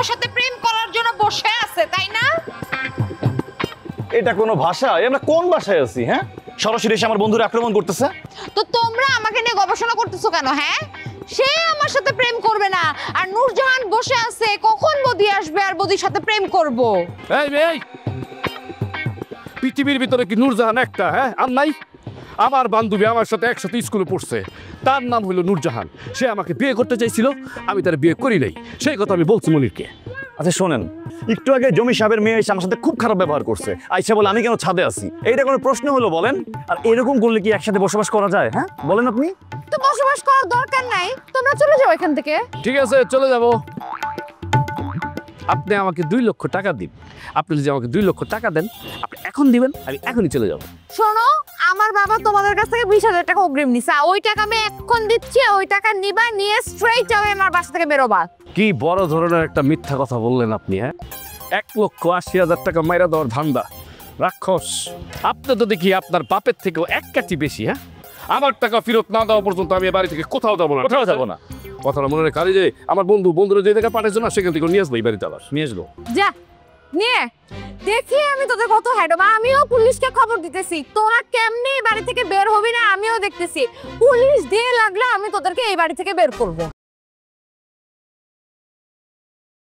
তোমার সাথে প্রেম করার জন্য বসে আছে, তাই না? এটা কোনো ভাষা? আমরা কোন ভাষায় আছি? হ্যাঁ, সরাসরি এসে আমার বন্ধুরা আক্রমণ করতেছে। তো তোমরা আমাকে নিয়ে গবেষণা করতেছো কেন? হ্যাঁ, সে আমার সাথে প্রেম করবে না, আর নূরজাহান বসে আছে কখন বদি আসবে আর বদির সাথে প্রেম করব। এই পৃথিবীর ভিতরে কি নূরজাহান একটা? হ্যাঁ, আর নাই? আমার বান্ধবী আমার সাথে একসাথে স্কুলে পড়ছে, তার নাম হলো নূরজাহান। সে আমাকে বিয়ে করতে চাইছিল, আমি তার বিয়ে করি নাই। সেই কথা আমি বলছি মনিরকে। আচ্ছা শোনেন, একটু আগে জমি সাহেবের মেয়ে এসে আমার সাথে খুব খারাপ ব্যবহার করছে। আইসা বলে আমি কেন ছাদে আছি। এইটা কোনো প্রশ্ন হলো বলেন? আর এরকম করলে কি একসাথে বসবাস করা যায়? হ্যাঁ বলেন আপনি। তো বসবাস করার দরকার নাই, তোমরা চলে যাও এখান থেকে। ঠিক আছে, চলে যাব। আপনি আমাকে 2 লক্ষ টাকা দিন। আপনি যদি আমাকে 2 লক্ষ টাকা দেন, আপনি এখন দিবেন, আমি এখনই চলে যাব। শোনো, আমার বাবা তোমাদের কাছ থেকে 20,000 টাকা অগ্রিম নিছে। ওই টাকা আমি এখন দিচ্ছি, ওই টাকা নিবা, নিয়ে স্ট্রেইট যাবে আমার বাসা থেকে বেরোবা। কি বড় ধরনের একটা মিথ্যা কথা বললেন আপনি? হ্যাঁ, 1,80,000 টাকা মাইরা দেওয়ার ধান্দা, রাক্ষস। আপনি তো দেখি আপনার বাপের থেকেও 1 কাঠি বেশি। হ্যাঁ, আমার টাকা ফেরত না দেওয়া পর্যন্ত আমি বাড়ি থেকে কোথাও যাবো না। কোথাও যাবো না। কথাটা মনে রাখা, যে আমার বন্ধুরা যে জায়গায় পাঠাইছো না, সেখান থেকে নিয়ে আসবো, এই বাড়িতে আবার নিয়ে আসবো। যা নিয়ে দেখি আমি তোদের কত হ্যাডো। আমিও পুলিশকে খবর দিতেছি, তোরা কেমনি বাড়ি থেকে বের হবি না আমিও দেখতেছি। পুলিশ দিয়ে লাগলে আমি তোদেরকে এই বাড়ি থেকে বের করবো।